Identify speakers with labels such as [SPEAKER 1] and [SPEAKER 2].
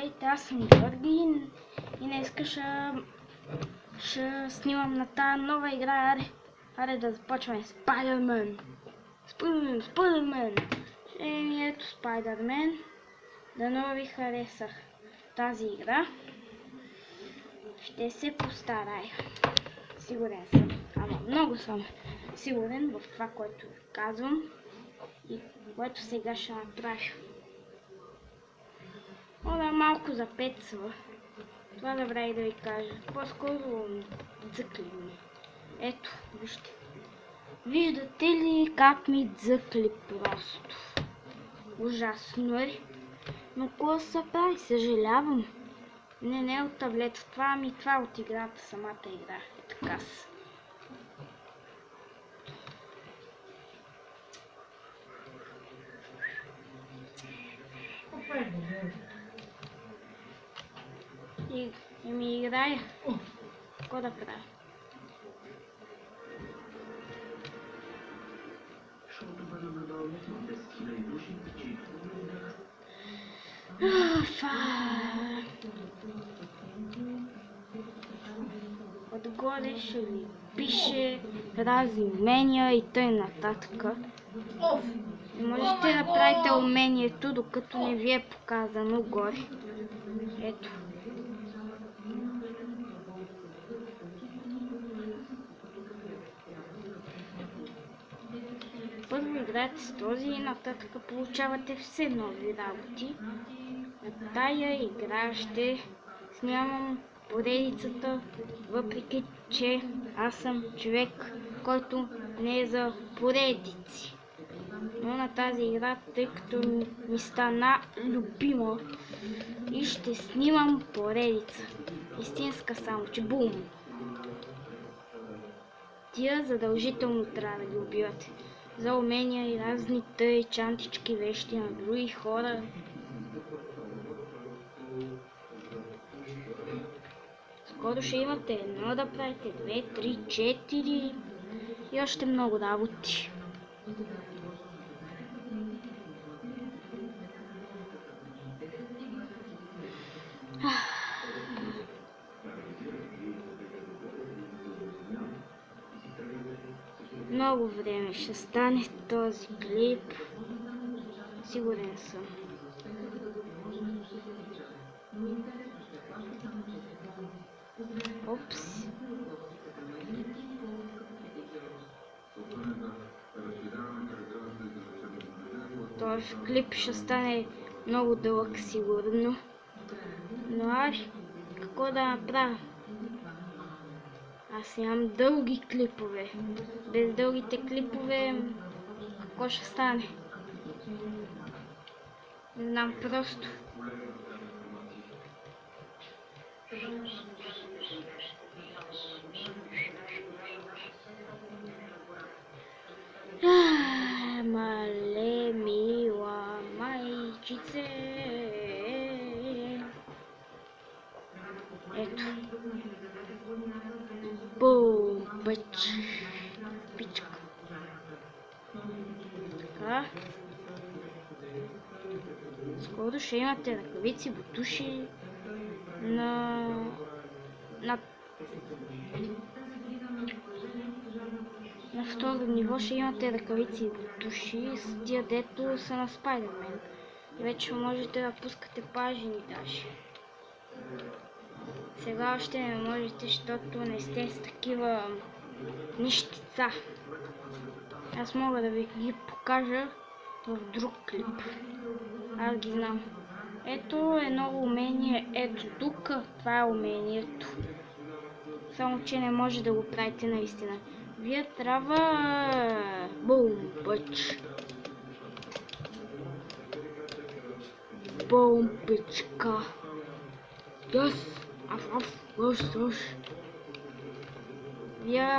[SPEAKER 1] Здравейте, аз съм Георги и днес ще снимам на тази нова игра. Аре да започваме. Спайдермен. Ето Спайдермен. Дано ви харесах тази игра. Ще се постарая. Сигурен съм. Ама много съм сигурен в това, което казвам и което сега ще направя. Ода малко запецва. Това забравих да ви кажа. По-скоро дзъкли ми. Ето, вижте. Виждате ли как ми дзъкли просто? Ужасно е. Но какво се прави? Съжалявам. Не от таблета. Това е от играта, самата игра. Е така са. И ми играя. Какво да правя? Отгоре ще ви пише разни умения и тъй нататък. И можете да правите умението, докато не ви е показано горе. Ето. Първо играете с този и нататък получавате все нови работи. На тая игра ще снимам поредицата, въпреки че аз съм човек, който не е за поредици. Но на тази игра, тъй като ми стана любима и ще снимам поредица. Истинска само, че бум! Тия задължително трябва да ги убивате. За умения и разни тъй чантички вещи на други хора. Скоро ще имате едно да правите, 2, 3, 4 и още много работи. Много време ще стане този клип. Сигурен съм. Опс. Този клип ще стане много дълъг сигурно. Но аз какво да направя? Аз нямам дълги клипове. Без дългите клипове какво ще стане? Не знам просто. Мале мила майчице. Ето. Бум, пичка. Така. Скоро ще имате ръкавици, бутуши на второ ниво ще имате ръкавици и бутуши с тия, дето са на Спайдермен. Вече можете да пускате пажини даже. Сега още не можете, защото не сте с такива нищица. Аз мога да ви ги покажа в друг клип. Аз ги знам. Ето едно умение, ето тук, това е умението. Само че не може да го правите наистина. Вие трябва... Бум, пичка. Yes! Вие